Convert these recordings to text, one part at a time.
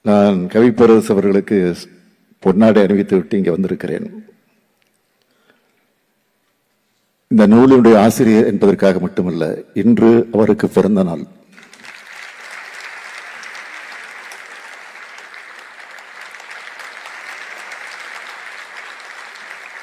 நான் கவிப்பரசு அவர்களுக்கு பொன்னாடை அணிவித்து விட்டு இங்கே வந்திருக்கிறேன். இந்த நூலினுடைய ஆசிரியர் என்பதற்காக மட்டுமல்ல, இன்று அவருக்கு பிறந்த நாள்.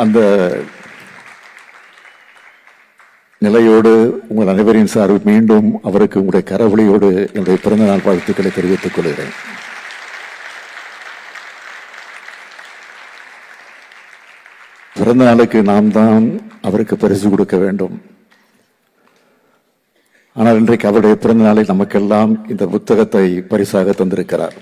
அந்த நிலையோடு உங்கள் அனைவரின் சார்பில் மீண்டும் அவருக்கு உங்களுடைய கரவொலியோடு என்னுடைய பிறந்த நாள் வாழ்த்துக்களை தெரிவித்துக் கொள்கிறேன். பிறந்த நாளுக்கு நாம் தான் அவருக்கு பரிசு கொடுக்க வேண்டும். ஆனால் இன்றைக்கு அவருடைய பிறந்த நாளை நமக்கெல்லாம் இந்த புத்தகத்தை பரிசாக தந்திருக்கிறார்.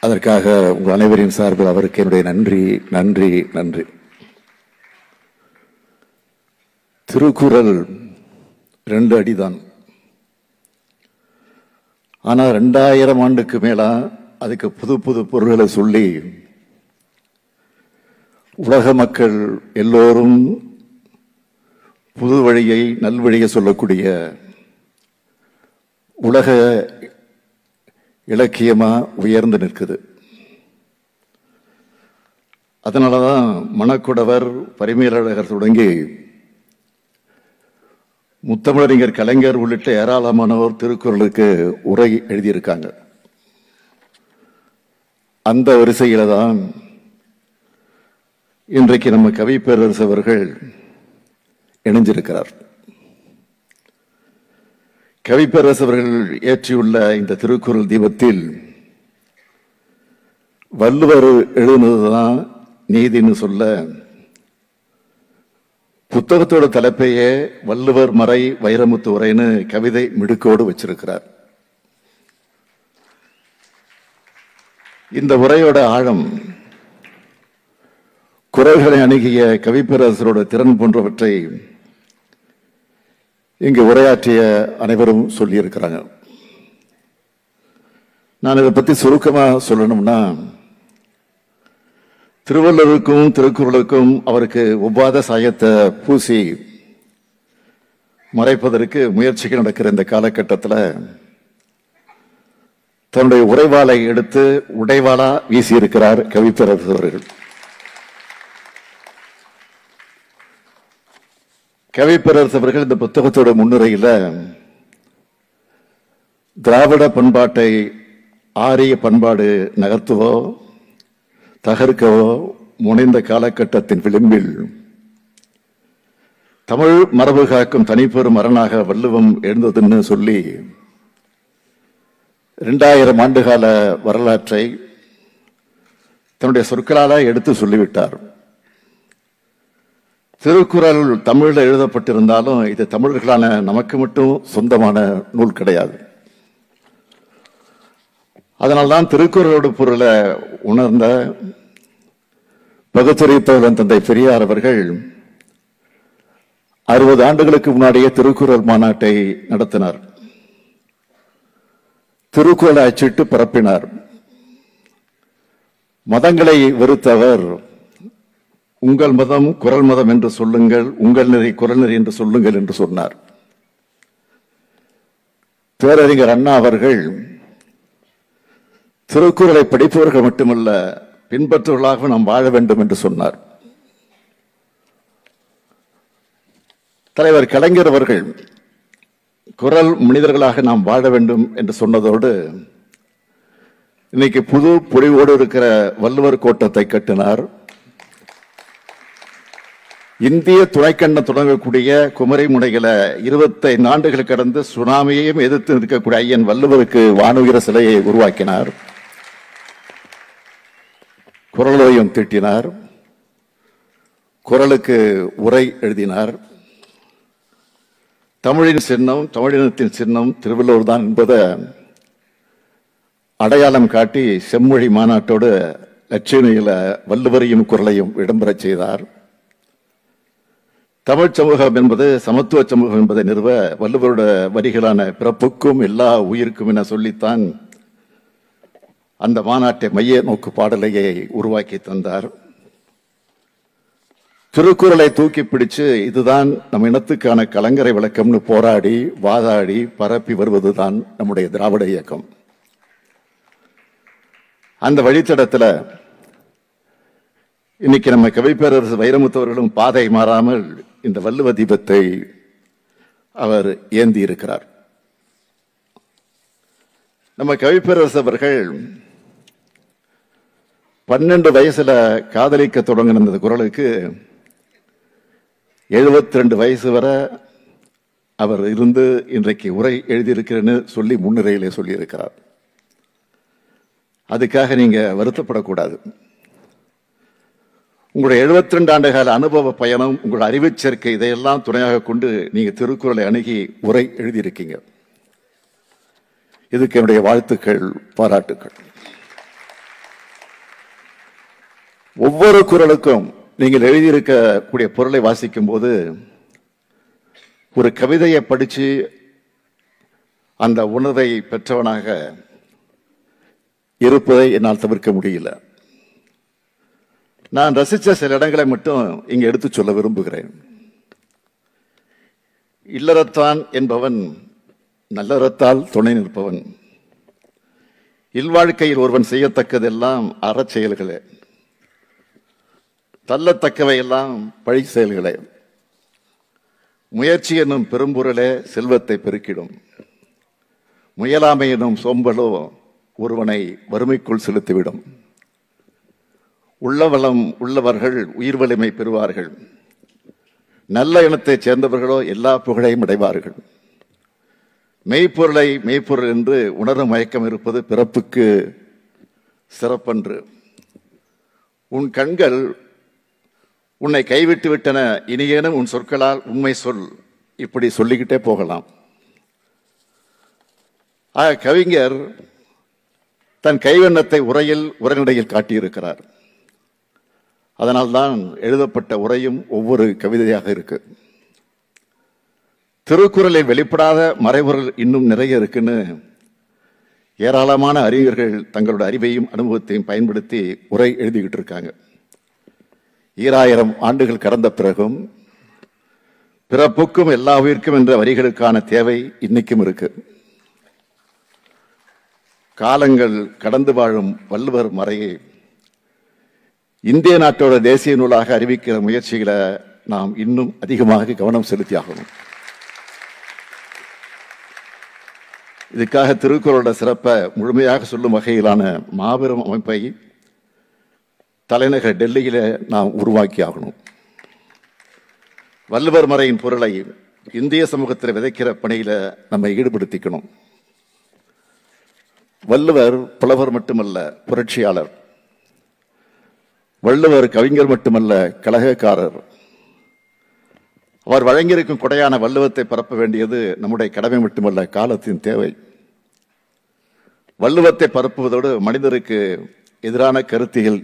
அதற்காக உங்கள் அனைவரின் சார்பில் அவருக்கு என்னுடைய நன்றி நன்றி நன்றி. திருக்குறள் 2 அடிதான். ஆனா 2000 ஆண்டுக்கு மேலா அதுக்கு புது புது பொருள்களை சொல்லி உலக மக்கள் எல்லோரும் புது வழியை நல்வழியை சொல்லக்கூடிய உலக இலக்கியமா உயர்ந்து நிற்குது. அதனாலதான் மணக்குடவர், பரிமேலழகர் தொடங்கி முத்தமிழறிஞர் கலைஞர் உள்ளிட்ட ஏராளமானோர் திருக்குறளுக்கு உரை எழுதியிருக்காங்க. அந்த வரிசையில தான் இன்றைக்கு நம்ம கவிப்பேரரசு அவர்கள் இணைஞ்சிருக்கிறார். கவிப்பேரரசு அவர்கள் ஏற்றியுள்ள இந்த திருக்குறள் தீபத்தில் வள்ளுவர் எழுதுனதுதான் நீதினு சொல்ல புத்தகத்தோட தலைப்பையே வள்ளுவர் மறை வைரமுத்து உரைன்னு கவிதை மிடுக்கோடு வச்சிருக்கிறார். இந்த உரையோட ஆழம், குறள்களை அணுகிய கவிப்பேரரசரோட திறன் போன்றவற்றை இங்கு உரையாற்றிய அனைவரும் சொல்லியிருக்கிறாங்க. நான் இதை பத்தி சுருக்கமா சொல்லணும்னா, திருவள்ளுவருக்கும் திருக்குறளுக்கும் அவருக்கு ஒவ்வாத சாயத்தை பூசி மறைப்பதற்கு முயற்சிகள் நடக்கிற இந்த காலகட்டத்தில் தன்னுடைய உரைவாளை எடுத்து உடைவாளா வீசியிருக்கிறார் கவிப்பேரரசு அவர்கள். கவிப்பேரரசு அவர்கள் இந்த புத்தகத்தோட முன்னுரையில் திராவிட பண்பாட்டை ஆரிய பண்பாடு நகர்த்துவோ தகர்க்கவோ முனைந்த காலகட்டத்தின் விளிம்பில் தமிழ் மரபு காக்கும் தனிப்பெரும் அரணாக வள்ளுவம் எழுந்ததுன்னு சொல்லி 2000 ஆண்டுகால வரலாற்றை தன்னுடைய சொற்களால எடுத்து சொல்லிவிட்டார். திருக்குறள் தமிழில் எழுதப்பட்டிருந்தாலும் இது தமிழர்களான நமக்கு மட்டும் சொந்தமான நூல் கிடையாது. அதனால்தான் திருக்குறளோட பொருளை உணர்ந்த பகுத்தறிவித்தவர் தந்தை பெரியார் அவர்கள் 60 ஆண்டுகளுக்கு முன்னாடியே திருக்குறள் மாநாட்டை நடத்தினார். திருக்குறளை அச்சிட்டு பரப்பினார். மதங்களை வெறுத்தவர் உங்கள் மதம் குறள் மதம் என்று சொல்லுங்கள், உங்கள் நெறி குறள் நெறி என்று சொல்லுங்கள் என்று சொன்னார். பேரறிஞர் அண்ணா அவர்கள் திருக்குறளை படிப்பவர்கள் மட்டுமல்ல பின்பற்றுவர்களாக நாம் வாழ வேண்டும் என்று சொன்னார். தலைவர் கலைஞர் அவர்கள் குறள் மனிதர்களாக நாம் வாழ வேண்டும் என்று சொன்னதோடு இன்னைக்கு புது பொலிவோடு இருக்கிற வள்ளுவர் கோட்டத்தை கட்டினார். இந்திய துணைக்கண்டம் தொடங்கக்கூடிய குமரி முனைகளை 25 ஆண்டுகள் கடந்து சுனாமியையும் எதிர்த்து நிற்கக்கூடிய ஐயன் வள்ளுவருக்கு வானுயர சிலையை உருவாக்கினார். குறளையும் தீட்டினார். குறளுக்கு உரை எழுதினார். தமிழின் சின்னம், தமிழினத்தின் சின்னம் திருவள்ளுவர் தான் என்பதை அடையாளம் காட்டி செம்மொழி மாநாட்டோடு லட்சணியில வள்ளுவரையும் குறளையும் இடம்பெற செய்தார். தமிழ் சமூகம் என்பது சமத்துவ சமூகம் என்பதை நிறுவ வள்ளுவரோட வரிகளான பிறப்புக்கும் எல்லா உயிருக்கும் என சொல்லித்தான் அந்த மாநாட்டை மைய நோக்கு பாடலையை உருவாக்கி தந்தார். திருக்குறளை தூக்கி பிடிச்சு இதுதான் நம் இனத்துக்கான கலங்கரை விளக்கம்னு போராடி வாதாடி பரப்பி வருவதுதான் நம்முடைய திராவிட இயக்கம். அந்த வழித்தடத்தில் இன்னைக்கு நம்ம கவிப்பேரரசு வைரமுத்தவர்களும் பாதை மாறாமல் இந்த வள்ளுவ தீபத்தை அவர் ஏந்தி இருக்கிறார். நம்ம கவிப்பேரரசு அவர்கள் 12 வயசுல காதலிக்க தொடங்கின இந்த குரலுக்கு 72 வயசு வரை அவர் இருந்து இன்றைக்கு உரை எழுதியிருக்கிறேன்னு சொல்லி முன்னுரையிலே சொல்லியிருக்கிறார். அதுக்காக நீங்க வருத்தப்படக்கூடாது. உங்களுடைய 72 ஆண்டுகால அனுபவ பயணம், உங்களுடைய அறிவுச் சேர்க்கை, இதையெல்லாம் துணையாக கொண்டு நீங்க திருக்குறளை அணுகி உரை எழுதியிருக்கீங்க. இதுக்கு என்னுடைய வாழ்த்துக்கள், பாராட்டுக்கள். ஒவ்வொரு குறளுக்கும் நீங்கள் எழுதியிருக்கக்கூடிய பொருளை வாசிக்கும் போது ஒரு கவிதையை படிச்சு அந்த உணர்வை பெற்றவனாக இருப்பதை என்னால் தவிர்க்க முடியல. நான் ரசித்த சில இடங்களை மட்டும் இங்க எடுத்து சொல்ல விரும்புகிறேன். இல்லறத்தான் என்பவன் நல்லறத்தால் துணை நிற்பவன். இல்வாழ்க்கையில் ஒருவன் செய்யத்தக்கதெல்லாம் அறச்செயல்களே, தள்ளத்தக்கவையெல்லாம் பழி செயல்களே. முயற்சி என்னும் பெரும்பொருளே செல்வத்தை பெருக்கிடும். முயலாமை என்னும் சோம்பலோ ஒருவனை வறுமைக்குள் செலுத்திவிடும். உள்ளவளம் உள்ளவர்கள் உயிர் வலிமை பெறுவார்கள். நல்ல இனத்தைச் சேர்ந்தவர்களோ எல்லா புகழையும் அடைவார்கள். மெய்ப்பொருளை மெய்ப்பொருள் என்று உணரும் மயக்கம் இருப்பது பிறப்புக்கு சிறப்பன்று. உன் கண்கள் உன்னை கைவிட்டு விட்டன, இனியேனும் உன் சொற்களால் உண்மை சொல். இப்படி சொல்லிக்கிட்டே போகலாம். கவிஞர் தன் கைவண்ணத்தை உரைநடையில் காட்டியிருக்கிறார். அதனால்தான் எழுதப்பட்ட உரையும் ஒவ்வொரு கவிதையாக இருக்கு. திருக்குறளில் வெளிப்படாத மறைபொருள் இன்னும் நிறைய இருக்குன்னு ஏராளமான அறிஞர்கள் தங்களோட அறிவையும் அனுபவத்தையும் பயன்படுத்தி உரை எழுதிக்கிட்டு இருக்காங்க. 2000 ஆண்டுகள் கடந்த பிறகும் பிறப்புக்கும் எல்லா உயிர்க்கும் என்ற வரிகளுக்கான தேவை இன்னைக்கும் இருக்கு. காலங்கள் கடந்து வாழும் வள்ளுவர் மறையை இந்திய நாட்டோட தேசிய நூலாக அறிவிக்கிற முயற்சிகளை நாம் இன்னும் அதிகமாக கவனம் செலுத்தியாகணும். இதுக்காக திருக்குறளோட சிறப்பை முழுமையாக சொல்லும் வகையிலான மாபெரும் அமைப்பை தலைநகர் டெல்லியில நாம் உருவாக்கி ஆகணும். வள்ளுவர் மறையின் பொருளை இந்திய சமூகத்தில் விதைக்கிற பணியில நம்ம ஈடுபடுத்திக்கணும். வள்ளுவர் புலவர் மட்டுமல்ல, புரட்சியாளர். வள்ளுவர் கவிஞர் மட்டுமல்ல, கலகக்காரர். அவர் வழங்கியிருக்கும் கொடையான வள்ளுவத்தை பரப்ப வேண்டியது நம்முடைய கடமை மட்டுமல்ல, காலத்தின் தேவை. வள்ளுவத்தை பரப்புவதோடு மனிதருக்கு எதிரான கருத்தியல்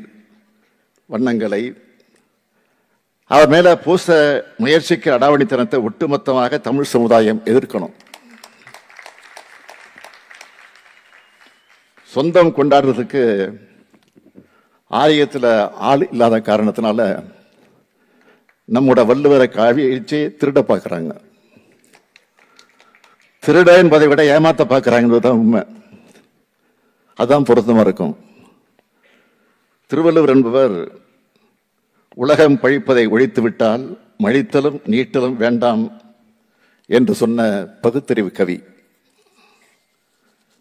வண்ணங்களை அவர் மேல பூச முயற்சிக்கு அடாவடித்தனத்தை ஒட்டுமொத்தமாக தமிழ் சமுதாயம் எதிர்க்கணும். சொந்தம் கொண்டாடுறதுக்கு ஆலயத்தில் ஆள் இல்லாத காரணத்தினால நம்மோட வள்ளுவரை கவிழ்ச்சி திருட பார்க்கிறாங்க. திருட என்பதை விட ஏமாத்த பார்க்கிறாங்கன்றதுதான் உண்மை. அதுதான் பொருத்தமா இருக்கும். திருவள்ளுவர் என்பவர் உலகம் பழிப்பதை ஒழித்துவிட்டால் மழித்தலும் நீட்டலும் வேண்டாம் என்று சொன்ன பகுத்தறிவு கவி.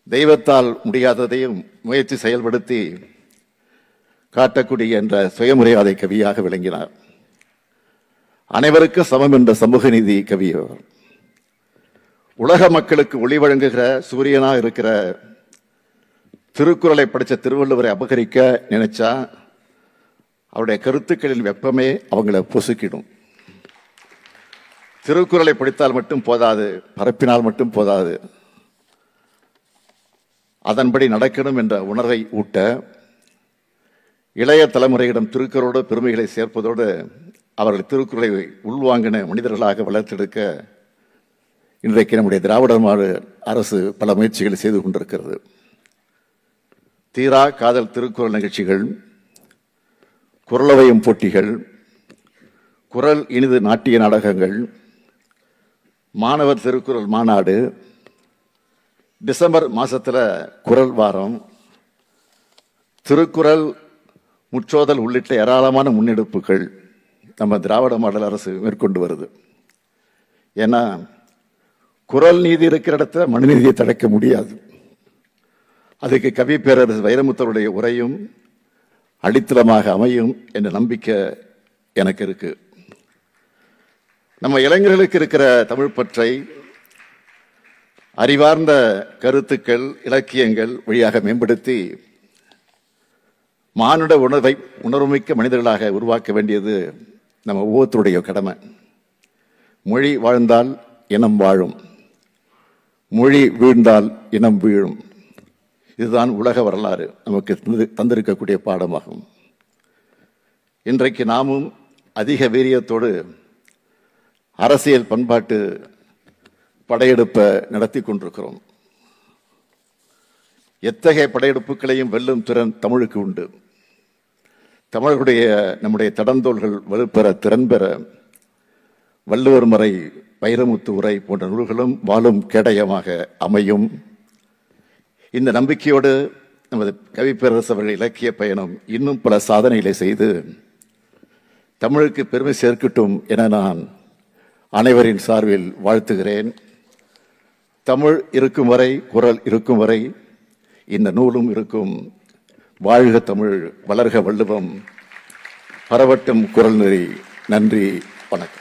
தெய்வத்தால் முடியாததையும் முயற்சி செயல்படுத்தி காட்டக்கூடிய என்ற சுயமரியாதை கவியாக விளங்கினார். அனைவருக்கும் சமம் என்ற சமூக நீதி கவி. உலக மக்களுக்கு ஒளி வழங்குகிற சூரியனாக இருக்கிற திருக்குறளை படித்த திருவள்ளுவரை அபகரிக்க நினைச்சா அவருடைய கருத்துக்களின் வெப்பமே அவங்களை பொசுக்கிடும். திருக்குறளை படித்தால் மட்டும் போதாது, பரப்பினால் மட்டும் போதாது, அதன்படி நடக்கணும் என்ற உணர்வை ஊட்ட இளைய தலைமுறையிடம் திருக்குறளோடு பெருமைகளை சேர்ப்பதோடு அவர்கள் திருக்குறளை உள்வாங்கின மனிதர்களாக வளர்த்தெடுக்க இன்றைக்கு நம்முடைய திராவிட மாடல் அரசு பல முயற்சிகளை செய்து கொண்டிருக்கிறது. தீரா காதல் திருக்குறள் நிகழ்ச்சிகள், குறளவையும் போட்டிகள், குரல் இனிது நாட்டிய நாடகங்கள், மாணவர் திருக்குறள் மாநாடு, டிசம்பர் மாசத்துல குரல் வாரம், திருக்குறள் முற்றோதல் உள்ளிட்ட ஏராளமான முன்னெடுப்புகள் நம்ம திராவிட மாடல் அரசு மேற்கொண்டு வருது. ஏன்னா குரல் நீதி இருக்கிற இடத்துல மனுநீதியை தடுக்க முடியாது. அதுக்கு கவி பேரரசு வைரமுத்தருடைய உரையும் அடித்தளமாக அமையும் என்ற நம்பிக்கை எனக்கு இருக்கு. நம்ம இளைஞர்களுக்கு இருக்கிற தமிழ் பற்றை அறிவார்ந்த கருத்துக்கள், இலக்கியங்கள் வழியாக மேம்படுத்தி மானுட உணர்வுமிக்க மனிதர்களாக உருவாக்க வேண்டியது நம்ம ஒவ்வொருத்தருடைய கடமை. மொழி வாழ்ந்தால் இனம் வாழும், மொழி வீழ்ந்தால் இனம் வீழும். இதுதான் உலக வரலாறு நமக்கு தந்திருக்கக்கூடிய பாடமாகும். இன்றைக்கு நாமும் அதிக வீரியத்தோடு அரசியல் பண்பாட்டு படையெடுப்பை நடத்தி கொண்டிருக்கிறோம். எத்தகைய படையெடுப்புகளையும் வெல்லும் திறன் தமிழுக்கு உண்டு. தமிழர்களுடைய நம்முடைய தடந்தோள்கள் வலுப்பெற திறன் பெற வள்ளுவர் மறை, வைரமுத்து உரை போன்ற நூல்களும் வாழும் கேடயமாக அமையும். இந்த நம்பிக்கையோடு நமது கவி பேரரசு அவர்கள் இலக்கிய பயணம் இன்னும் பல சாதனைகளை செய்து தமிழுக்கு பெருமை சேர்க்கட்டும் என நான் அனைவரின் சார்பில் வாழ்த்துகிறேன். தமிழ் இருக்கும் வரை, குரல் இருக்கும் வரை இந்த நூலும் இருக்கும். வாழ்க தமிழ், வளர்க வள்ளுவம், பரவட்டும் குரல் நெறி. நன்றி, வணக்கம்.